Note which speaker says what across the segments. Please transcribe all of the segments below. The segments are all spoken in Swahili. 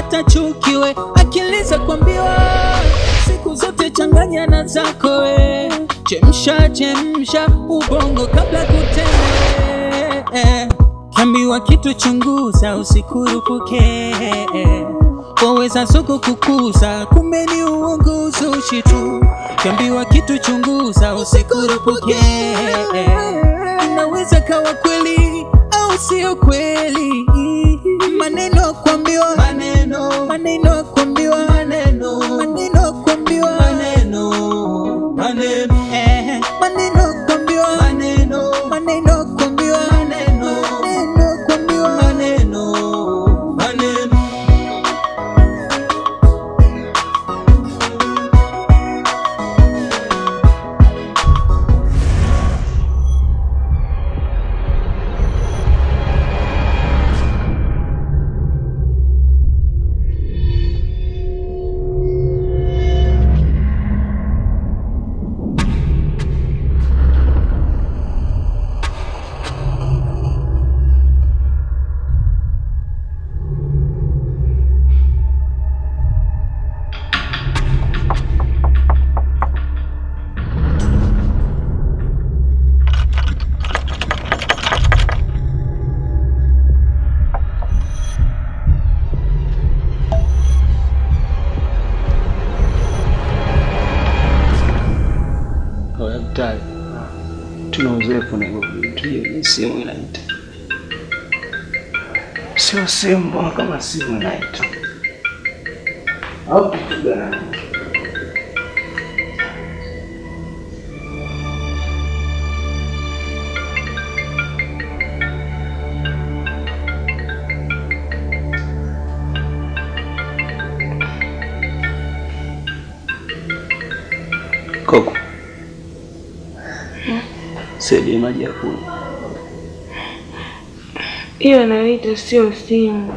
Speaker 1: kuleta chuki we, akili za kuambiwa siku zote changanya na zako we, chemsha ubongo kabla kutenda. Kiambiwa kitu chunguza, usikurupuke, waweza soko kukuza, kumbe ni uongo uzushi tu. Kiambiwa kitu chunguza, usikurupuke, inaweza kawa kweli au sio kweli. Maneno kuambiwa, maneno kuambiwa, maneno kuambiwa, maneno kuambiwa, maneno kuambiwa, maneno kuambiwa.
Speaker 2: Tuna uzoefu na hivyo, simu inaita. Sio simu kama simu inaita. Au kitu gani? Koko. Sedi maji ya kunywa.
Speaker 3: Hiyo anaita sio simu.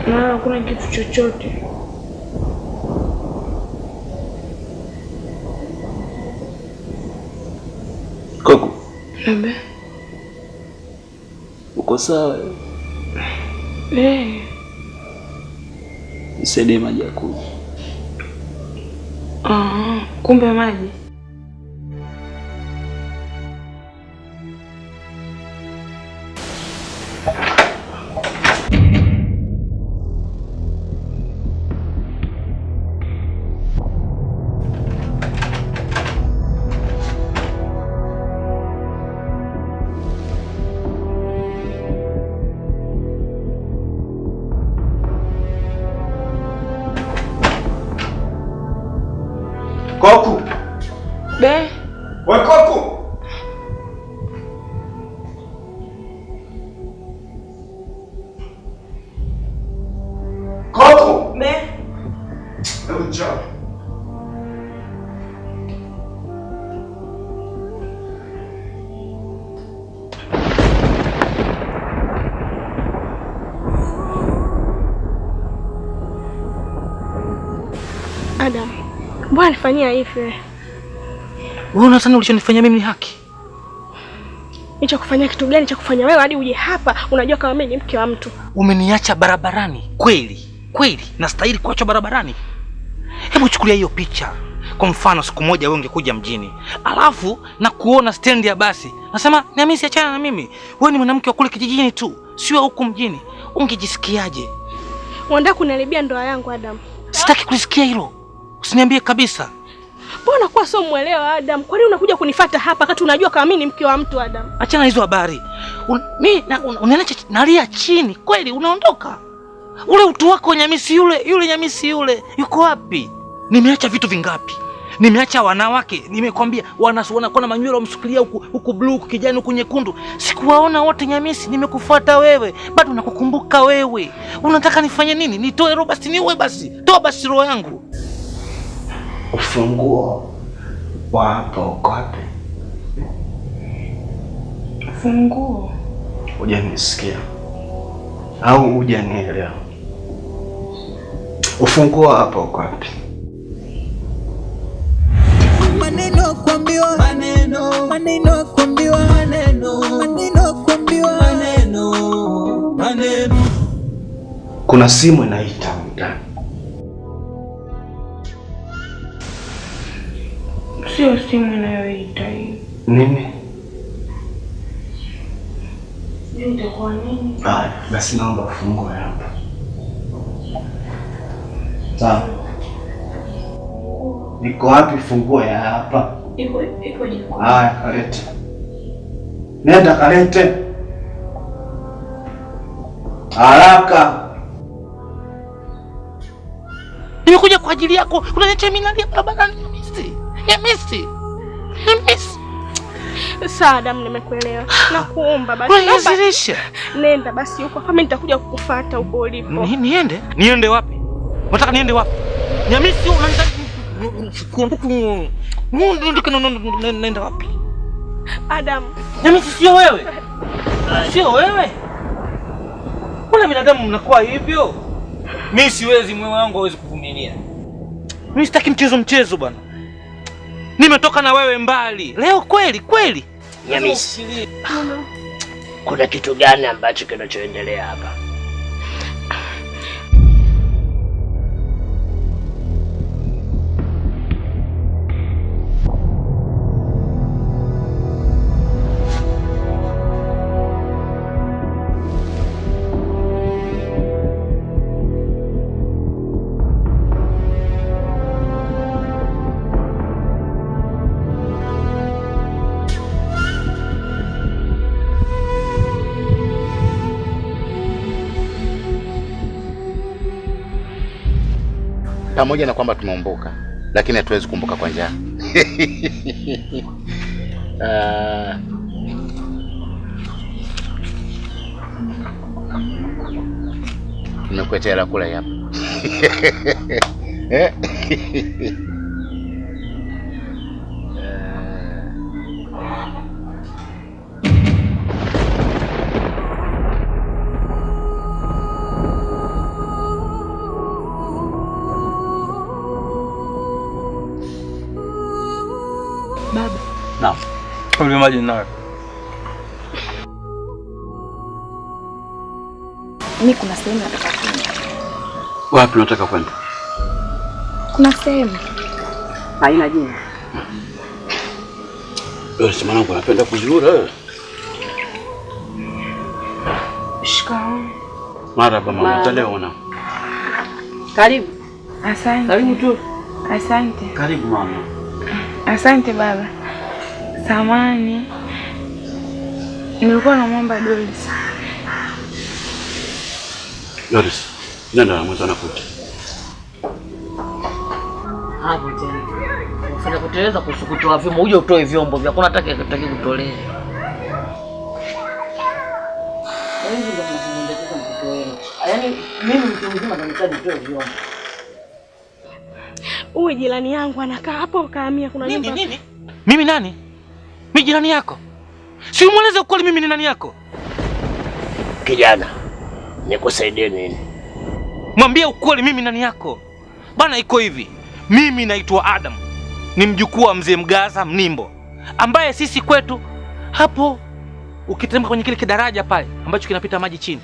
Speaker 3: Na hakuna kitu chochote.
Speaker 2: Koko.
Speaker 3: Abe.
Speaker 2: Uko sawa? Sedi maji ya kunywa.
Speaker 3: Kumbe maji.
Speaker 2: Koku.
Speaker 3: Be.
Speaker 2: We Koku. Koku.
Speaker 3: Be.
Speaker 2: Hebu njoo.
Speaker 3: Adam, mbona nifanyia hivi?
Speaker 4: Wewe unadhani ulichonifanyia mimi ni haki?
Speaker 3: Nicho kufanyia kitu gani cha kufanya wewe hadi uje hapa unajua kama mimi ni mke wa mtu?
Speaker 4: Umeniacha barabarani. Kweli nastahili kuachwa barabarani? Hebu chukulia hiyo picha. Kwa mfano siku moja wewe ungekuja mjini, alafu na kuona stendi ya basi. Nasema Hamisi achana na mimi. Wewe ni mwanamke wa kule kijijini tu, sio huku mjini. Ungejisikiaje?
Speaker 3: Unataka kuniharibia ndoa yangu Adam.
Speaker 4: Sitaki kulisikia hilo. Usiniambie kabisa.
Speaker 3: Mbona kwa sio muelewa Adam? Kwa nini unakuja kunifuata hapa wakati unajua kama mimi ni mke wa mtu Adam?
Speaker 4: Achana hizo habari. Mimi unaniacha nalia chini. Kweli unaondoka? Ule utu wako Nyamisi yule Nyamisi yule yuko wapi? Nimeacha vitu vingapi? Nimeacha wanawake, nimekwambia wanaona kuna manywele wamsukilia huku blue, huku kijani, huku nyekundu. Sikuwaona wote Nyamisi, nimekufuata wewe. Bado nakukumbuka wewe. Unataka nifanye nini? Nitoe roho basi niue basi. Toa basi roho yangu.
Speaker 2: Ufunguo wa hapa uko wapi?
Speaker 3: Funguo?
Speaker 2: Hujanisikia au hujanielewa? Ufunguo hapa uko wapi?
Speaker 1: Maneno kuambiwa, maneno kuambiwa, maneno kuambiwa, maneno.
Speaker 2: Kuna simu inaita. tukutane.
Speaker 3: Sio simu inayoita hiyo.
Speaker 2: Nini?
Speaker 3: Ndio kwa nini?
Speaker 2: Basi naomba ufungue hapa. Sawa. Niko wapi funguo ya hapa?
Speaker 3: Iko jiko.
Speaker 2: Kalete. Nenda kalete. Haraka.
Speaker 4: Nimekuja kwa ajili yako. Unaniacha mimi nalia barabarani ya misi.
Speaker 3: Sawa Adam, nimekuelewa. Nakuomba basi.
Speaker 4: Unanizirisha.
Speaker 3: Nenda basi huko. Kama nitakuja kukufuata huko ulipo.
Speaker 4: Niende? Niende wapi? Unataka niende wapi? Nyamisi unanitaka nenda wapi?
Speaker 3: Adam.
Speaker 4: Nyamisi sio wewe. Sio wewe. Mbona binadamu mnakuwa hivyo? Mimi siwezi, moyo wangu hawezi kuvumilia. Mimi sitaki mchezo bwana. Nimetoka na wewe mbali. Leo kweli.
Speaker 5: Nyamisi. Kuna kitu gani ambacho kinachoendelea hapa?
Speaker 6: Pamoja na kwamba tumeumbuka, lakini hatuwezi kumbuka kwa njaa. Nimekuletea la kula hapa.
Speaker 3: Baba.
Speaker 7: Naam. Kwa maji ninayo.
Speaker 8: Mimi kuna sehemu nataka kwenda.
Speaker 7: Wapi unataka kwenda?
Speaker 8: Kuna sehemu. Haina jina.
Speaker 7: Wewe si mwanangu unapenda kuzurura wewe?
Speaker 8: Shikamoo.
Speaker 7: Marhaba mama, leo una.
Speaker 8: Karibu. Asante.
Speaker 7: Karibu tu.
Speaker 8: Asante.
Speaker 7: Karibu mama.
Speaker 8: Asante baba. Samani. Nilikuwa namwomba Doris.
Speaker 7: Doris, nenda na mwanzo anakuja.
Speaker 5: Hapo tena. Unafanya kuteleza kusukutoa vyombo, uje utoe vyombo vyako, nataka kutolea. Yaani mimi mtu mzima nahitaji kutoa vyombo.
Speaker 3: Uwe jirani yangu anakaa hapo kaamia kuna nyumba.
Speaker 4: Nini? Mimi nani? Mimi jirani yako. Si umweleze ukweli mimi ni nani yako?
Speaker 5: Kijana, nikusaidie nini?
Speaker 4: Mwambie ukweli mimi nani yako. Bana iko hivi. Mimi naitwa Adam. Ni mjukuu wa mzee Mgaza Mnimbo, ambaye sisi kwetu hapo ukiteremka kwenye kile kidaraja pale ambacho kinapita maji chini.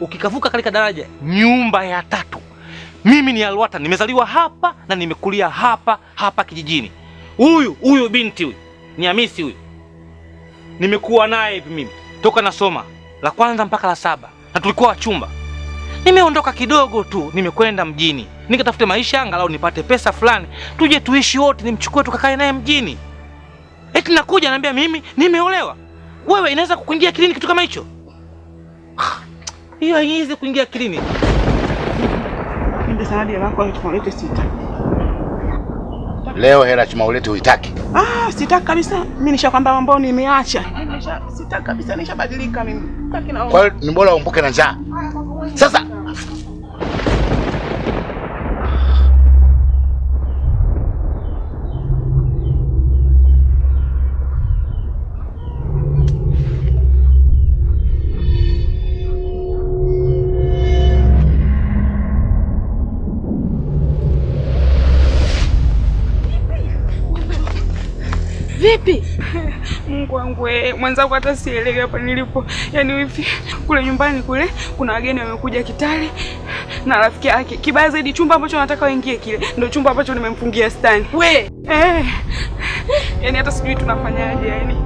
Speaker 4: Ukikavuka kale daraja, nyumba ya 3. Mimi ni Alwata, nimezaliwa hapa na nimekulia hapa kijijini. Huyu binti huyu ni Hamisi huyu. Nimekuwa naye hivi mimi toka nasoma la 1 mpaka la 7 na tulikuwa wachumba. Nimeondoka kidogo tu, nimekwenda mjini nikatafute maisha, angalau nipate pesa fulani tuje tuishi wote, nimchukue tukakae naye mjini. Eti nakuja anambia mimi nimeolewa. Wewe inaweza kukuingia kilini kitu kama hicho? Hiyo haiwezi kuingia kilini.
Speaker 9: Ndio sanadi yako ya Chumaulete sita.
Speaker 6: Leo hela Chumaulete uitaki?
Speaker 9: Sitaki kabisa. Mimi nishakwambia mambo nimeacha. Sitaki kabisa, nishabadilika mimi. Sitaki na.
Speaker 6: Kwa hiyo ni bora umbuke na njaa. Sasa
Speaker 3: Vipi?
Speaker 8: Mungu wangu, mwenzangu hata sielewi hapa nilipo. Yaani hivi kule nyumbani kule kuna wageni wamekuja Kitale na rafiki yake. Kibaya zaidi chumba ambacho nataka waingie kile ndio chumba ambacho nimemfungia Stani.
Speaker 3: We,
Speaker 8: yaani hata sijui tunafanyaje yani.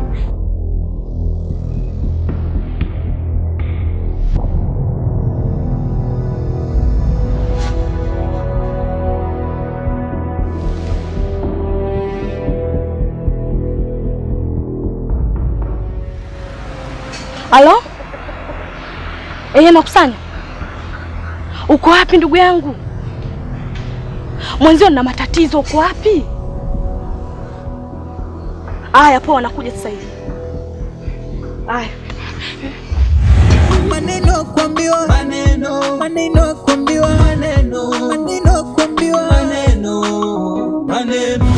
Speaker 3: Halo? Makusanya. Uko wapi ndugu yangu? Mwenzio na matatizo, uko wapi? Aya, poa, nakuja sasa hivi. Aya.
Speaker 1: Maneno kuambiwa, maneno kuambiwa, maneno kuambiwa, maneno.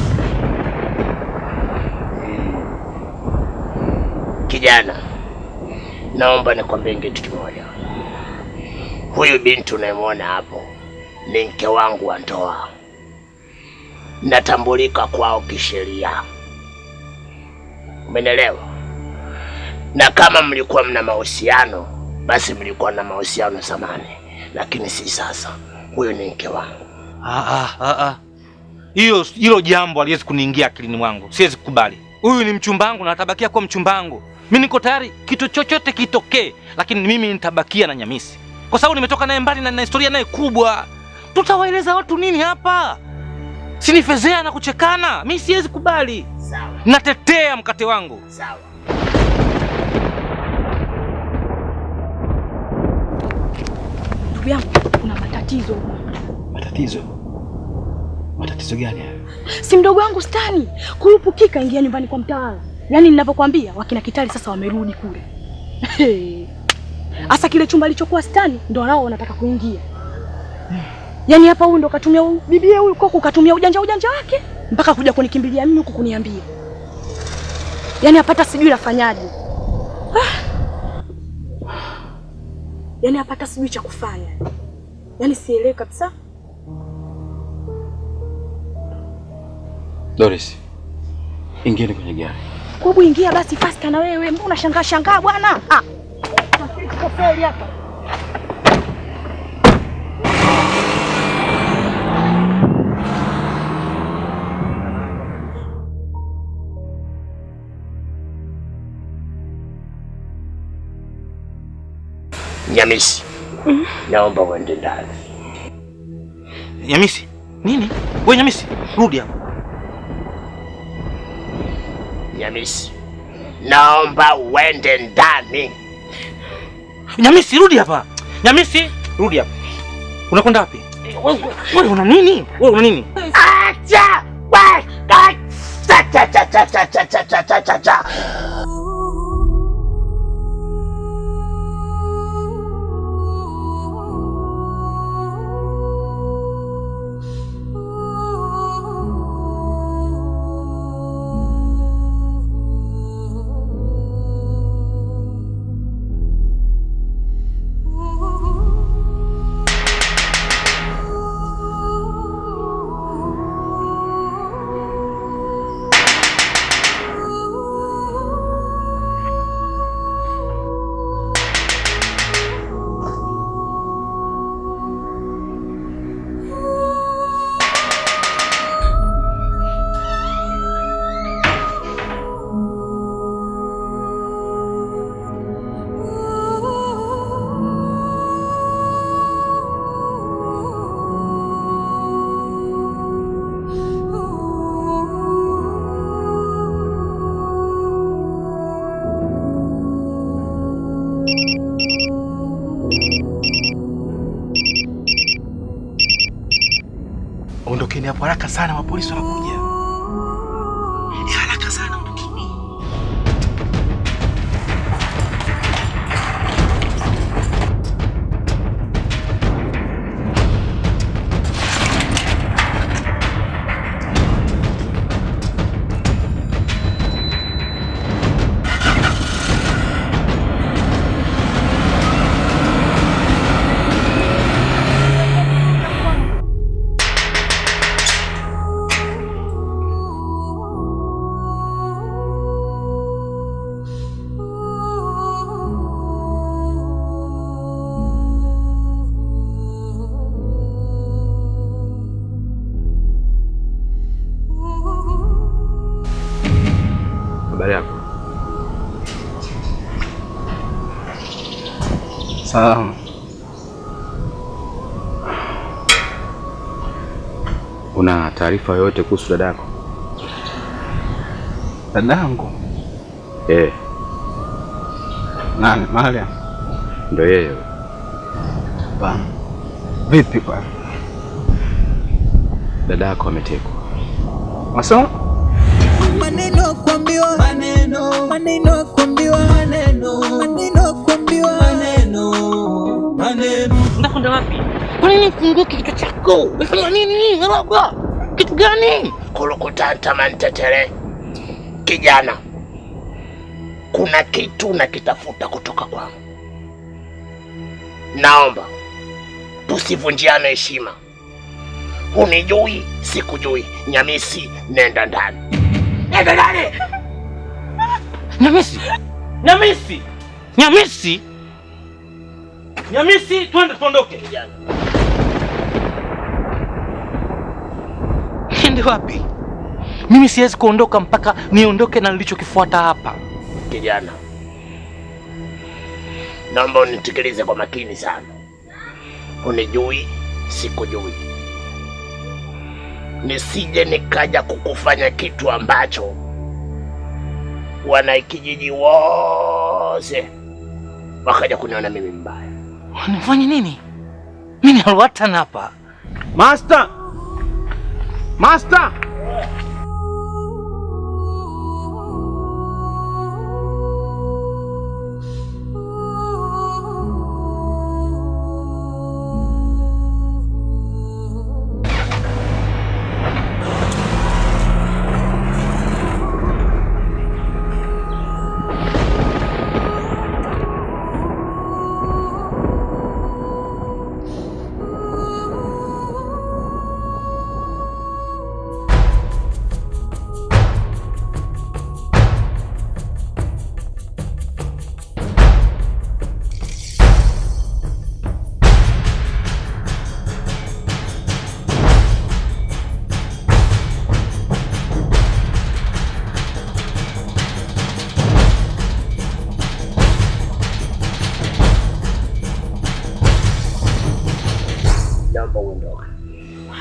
Speaker 10: Kijana, naomba nikwambie kitu kimoja. Huyu binti unayemwona hapo ni mke wangu wa ndoa. Natambulika kwao kisheria. Umenielewa? Na kama mlikuwa mna mahusiano, basi mlikuwa na mahusiano zamani, lakini si sasa. Huyu ni mke wangu.
Speaker 4: Hilo jambo haliwezi kuniingia akilini mwangu. Siwezi kukubali. Huyu ni mchumba wangu na atabakia kuwa mchumba wangu. Mimi niko tayari kitu chochote kitokee, lakini mimi nitabakia na Nyamisi. Kwa sababu nimetoka naye mbali na nina historia naye kubwa. Tutawaeleza watu nini hapa? Sinifezea na kuchekana. Mimi siwezi kubali.
Speaker 10: Sawa.
Speaker 4: Natetea mkate wangu.
Speaker 10: Sawa.
Speaker 3: Ndugu yangu, kuna matatizo.
Speaker 2: Matatizo? Matatizo gani hayo?
Speaker 3: Si mdogo wangu Stani kurupukika ingia nyumbani kwa mtawala. Yaani ninavyokuambia wakina Kitali sasa wamerudi kule. Asa kile chumba alichokuwa Stani ndo nao wanataka kuingia. Yaani hapa huyu ndo katumia bibie huyu koko katumia ujanja wake mpaka kuja kunikimbilia mimi huku kuniambia. Yaani hapata sijui lafanyaje. Yaani hapata sijui cha kufanya. Yaani sielewi kabisa.
Speaker 7: Doris, ingieni kwenye gari.
Speaker 3: Kubu, ingia basi fasta na wewe. Mbona shangaa bwana? Kofeli hapa.
Speaker 10: Nyamisi. Naomba uende ndani.
Speaker 4: Nyamisi? Nini? Wewe Nyamisi, rudi hapa.
Speaker 10: Nyamisi, naomba uende ndani.
Speaker 4: Nyamisi, rudi hapa. Nyamisi, rudi hapa. Unakwenda wapi? Wewe una nini?
Speaker 10: Acha! Cha.
Speaker 4: Ondokeni hapo haraka sana, mapolisi wanakuja. Haraka sana ondokeni.
Speaker 7: Una taarifa yoyote kuhusu dadako?
Speaker 2: Dadangu? Nani? Mariam?
Speaker 7: Ndio yeye.
Speaker 2: Bana. Vipi kwa?
Speaker 7: Dadako ametekwa.
Speaker 2: Maso?
Speaker 1: Maneno kuambiwa, maneno kuambiwa, maneno kuambiwa, maneno.
Speaker 4: Unakwenda wapi? Kwa nini funguki kichwa chako? Unafanya nini? Ngalaga. Kitu gani?
Speaker 10: Kulukutanta mantetere. Kijana, kuna kitu nakitafuta kutoka kwangu. Naomba tusivunjiane heshima. Unijui, sikujui. Nyamisi, nenda ndani. Nenda ndani!
Speaker 4: Nyamisi! Nyamisi! Nyamisi! Nyamisi, twende tuondoke.
Speaker 10: Kijana.
Speaker 4: Niende wapi? Mimi siwezi kuondoka mpaka niondoke na nilichokifuata hapa.
Speaker 10: Kijana, naomba unisikilize kwa makini sana. Unijui, sikujui. Nisije nikaja kukufanya kitu ambacho wanaikijiji wote wakaja kuniona mimi mbaya.
Speaker 4: Wanifanye nini? Mimi alwatana hapa.
Speaker 2: Master! Master!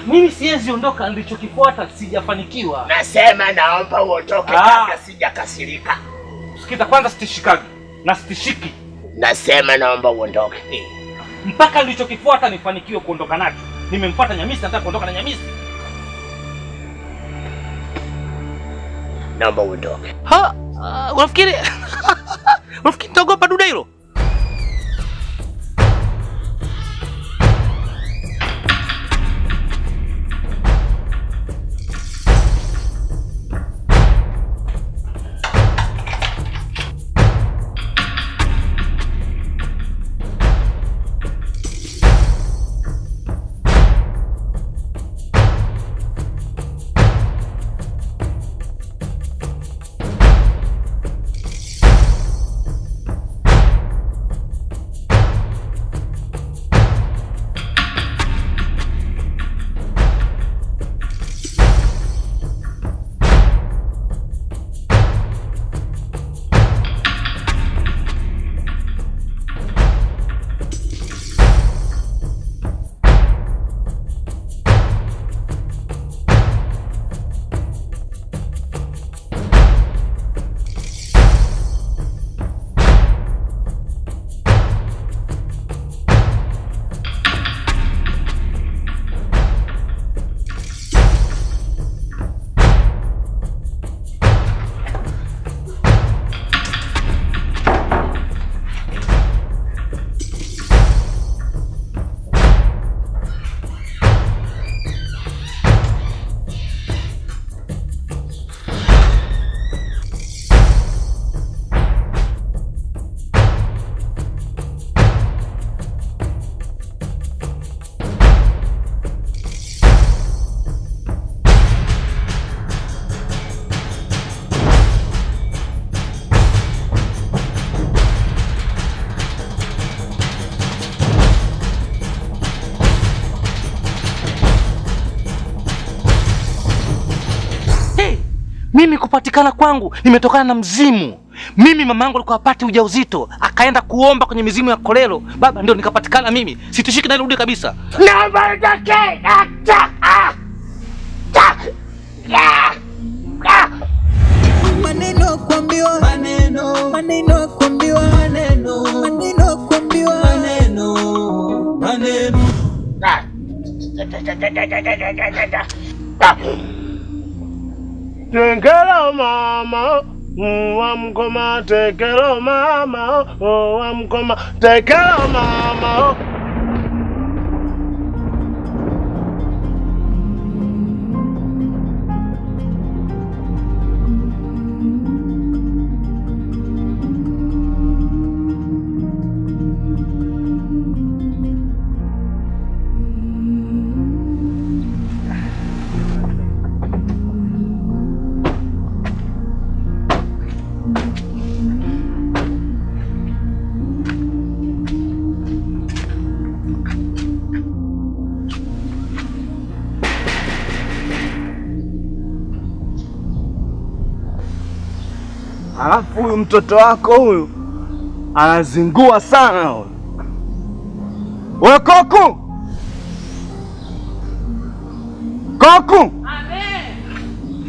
Speaker 4: Mimi siwezi ondoka, nilichokifuata sijafanikiwa.
Speaker 10: Nasema naomba uondoke kabla sijakasirika.
Speaker 4: Sikiza kwanza, sitishikagi na sitishiki.
Speaker 10: Nasema naomba uondoke.
Speaker 4: Mpaka nilichokifuata nifanikiwe kuondoka nacho. Nimemfuata Nyamisi, nataka kuondoka na Nyamisi.
Speaker 10: Naomba uondoke.
Speaker 4: Unafikiri nitaogopa duda hilo? Mimi kupatikana kwangu nimetokana na mzimu. Mimi mamangu alikuwa apate ujauzito, akaenda kuomba kwenye mizimu ya Kolelo. Baba ndio nikapatikana mimi. Sitishiki na rudi kabisa.
Speaker 10: Naomba nitokee.
Speaker 1: Maneno kuambiwa, maneno kuambiwa, maneno kuambiwa, maneno.
Speaker 10: Tekelo mama, wa mkoma tekelo mama, wa mkoma tekelo mama.
Speaker 2: Alafu huyu mtoto wako huyu anazingua sana huyu. Wewe Koku! Koku!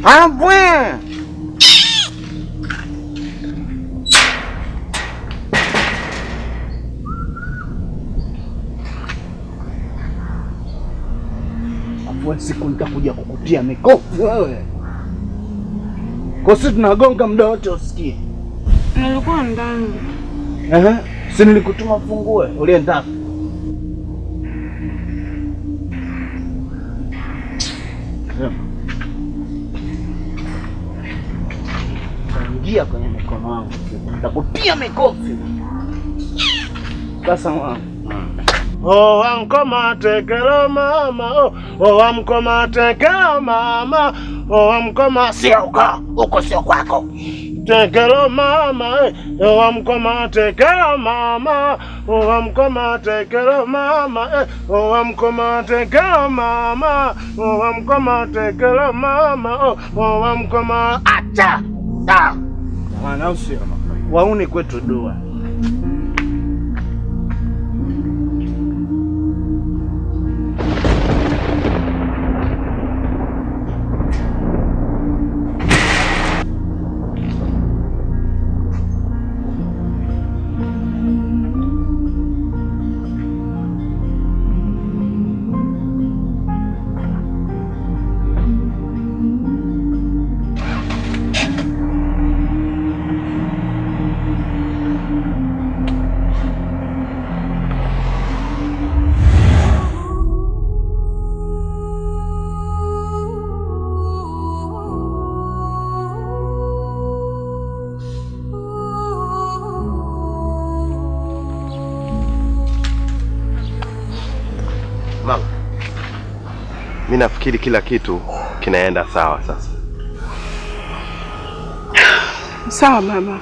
Speaker 2: Abwe! Abwe, siku nitakuja kukutia mikofi wewe. Kwa sisi tunagonga muda wote usikie.
Speaker 8: Nilikuwa ndani.
Speaker 2: Si nilikutuma fungue, ulienda. Ingia kwenye mikono wangu. Nitakutia mikofi. Sasa mama.
Speaker 10: Oh, amkoma tekelo mama. Oh, amkoma tekelo mama. Oh, amkoma sio uko sio kwako. Tekelo mama. Oh, amkoma tekelo mama. Oh, amkoma tekelo mama. Oh, amkoma tekelo mama. Oh, amkoma tekelo mama. Oh, amkoma acha.
Speaker 2: Maana usio wauni kwetu dua.
Speaker 11: Mama, mimi nafikiri kila kitu kinaenda sawa sasa.
Speaker 9: Sawa baba,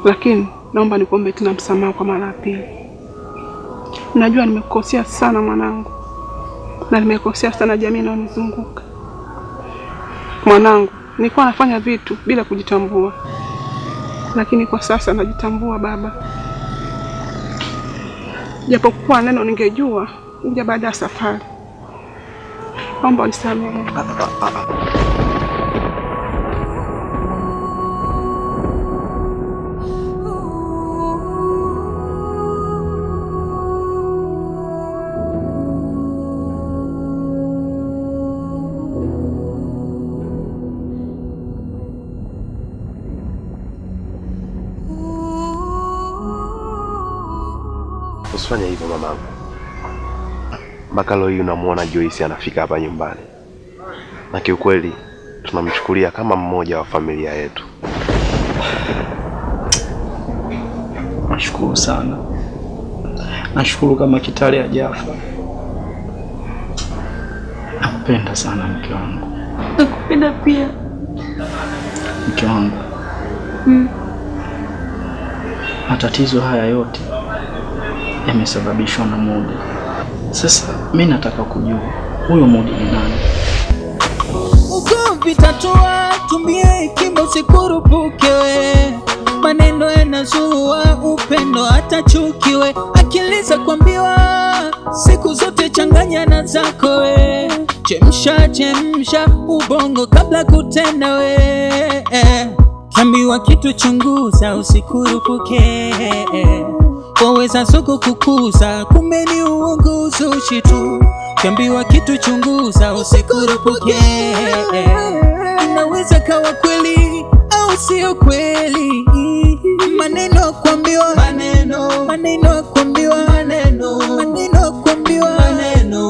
Speaker 9: lakini naomba nikuombe tena msamaha kwa mara ya pili. Najua nimekukosea sana mwanangu, na nimekosea sana jamii inayonizunguka. Mwanangu, nilikuwa nafanya vitu bila kujitambua, lakini kwa sasa najitambua baba. Japokuwa neno ningejua uja baada ya safari. Naomba unisamehe.
Speaker 11: Usifanye hivyo mamangu. Mpaka leo hii unamuona Joyce anafika hapa nyumbani. Na kiukweli tunamchukulia kama mmoja wa familia yetu.
Speaker 1: Nashukuru sana. Nashukuru kama Kitale hajafa. Nakupenda sana mke wangu.
Speaker 8: Nakupenda pia.
Speaker 1: Mke wangu. Matatizo haya yote yamesababishwa na Mudi. Sasa mimi nataka kujua huyo Mudi ni nani? Ugomvi tatua, tumie hekima usikurupuke we. maneno yanazua upendo hata chukiwe, akili za kuambiwa siku zote changanya na zako we, chemsha ubongo kabla kutenda we, kiambiwa kitu chunguza usikurupuke, waweza soko kukuza kumbe ni uongo uzushi tu, kiambiwa kitu chunguza usikurupuke, inaweza kawa kweli au sio kweli, maneno kuambiwa kuambiwa maneno kuambiwa maneno